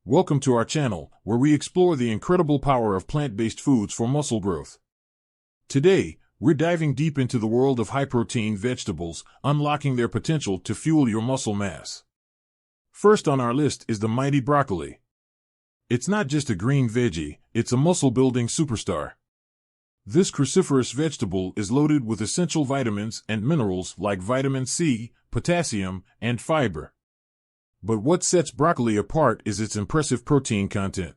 Welcome to our channel, where we explore the incredible power of plant-based foods for muscle growth. Today, we're diving deep into the world of high-protein vegetables, unlocking their potential to fuel your muscle mass. First on our list is the mighty broccoli. It's not just a green veggie, it's a muscle-building superstar. This cruciferous vegetable is loaded with essential vitamins and minerals like vitamin C, potassium, and fiber. But what sets broccoli apart is its impressive protein content.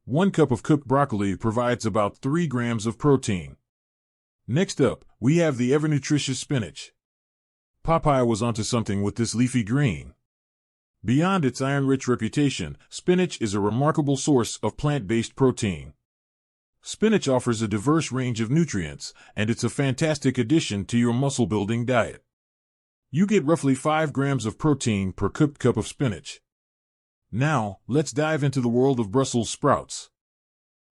1 cup of cooked broccoli provides about 3 grams of protein. Next up, we have the ever-nutritious spinach. Popeye was onto something with this leafy green. Beyond its iron-rich reputation, spinach is a remarkable source of plant-based protein. Spinach offers a diverse range of nutrients, and it's a fantastic addition to your muscle-building diet. You get roughly 5 grams of protein per cooked cup of spinach. Now, let's dive into the world of Brussels sprouts.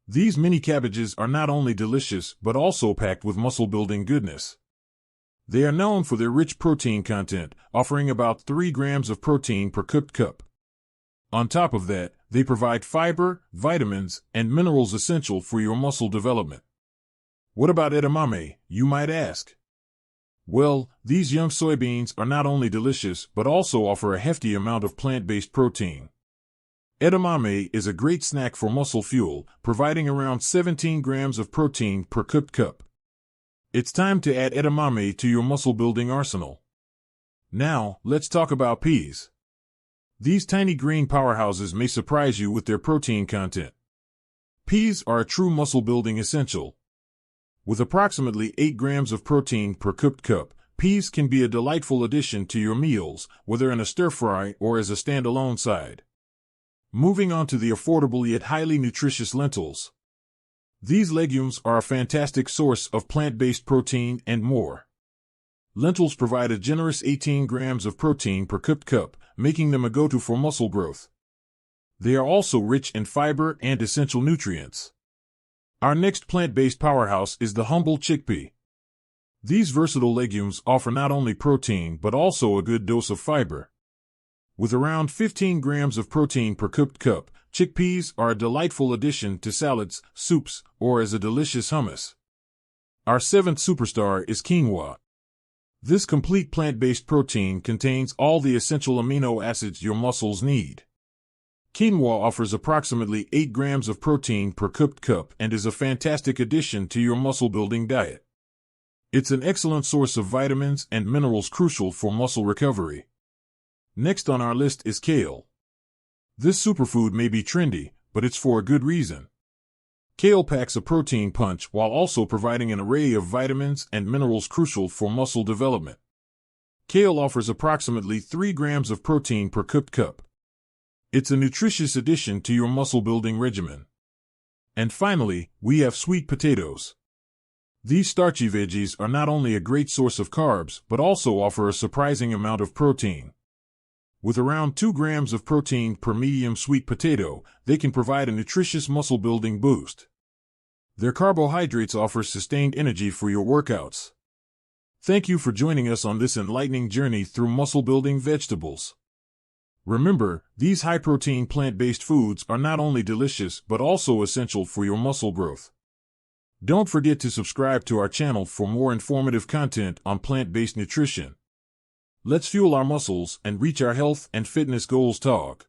These mini cabbages are not only delicious but also packed with muscle-building goodness. They are known for their rich protein content, offering about 3 grams of protein per cooked cup. On top of that, they provide fiber, vitamins, and minerals essential for your muscle development. What about edamame, you might ask? Well, these young soybeans are not only delicious but also offer a hefty amount of plant-based protein. Edamame is a great snack for muscle fuel, providing around 17 grams of protein per cooked cup. It's time to add edamame to your muscle-building arsenal. Now, let's talk about peas. These tiny green powerhouses may surprise you with their protein content. Peas are a true muscle-building essential. With approximately 8 grams of protein per cooked cup, peas can be a delightful addition to your meals, whether in a stir-fry or as a standalone side. Moving on to the affordable yet highly nutritious lentils. These legumes are a fantastic source of plant-based protein and more. Lentils provide a generous 18 grams of protein per cooked cup, making them a go-to for muscle growth. They are also rich in fiber and essential nutrients. Our next plant-based powerhouse is the humble chickpea. These versatile legumes offer not only protein but also a good dose of fiber. With around 15 grams of protein per cooked cup, chickpeas are a delightful addition to salads, soups, or as a delicious hummus. Our 7th superstar is quinoa. This complete plant-based protein contains all the essential amino acids your muscles need. Quinoa offers approximately 8 grams of protein per cooked cup and is a fantastic addition to your muscle-building diet. It's an excellent source of vitamins and minerals crucial for muscle recovery. Next on our list is kale. This superfood may be trendy, but it's for a good reason. Kale packs a protein punch while also providing an array of vitamins and minerals crucial for muscle development. Kale offers approximately 3 grams of protein per cooked cup. It's a nutritious addition to your muscle-building regimen. And finally, we have sweet potatoes. These starchy veggies are not only a great source of carbs, but also offer a surprising amount of protein. With around 2 grams of protein per medium sweet potato, they can provide a nutritious muscle-building boost. Their carbohydrates offer sustained energy for your workouts. Thank you for joining us on this enlightening journey through muscle-building vegetables. Remember, these high-protein plant-based foods are not only delicious but also essential for your muscle growth. Don't forget to subscribe to our channel for more informative content on plant-based nutrition. Let's fuel our muscles and reach our health and fitness goals. Talk.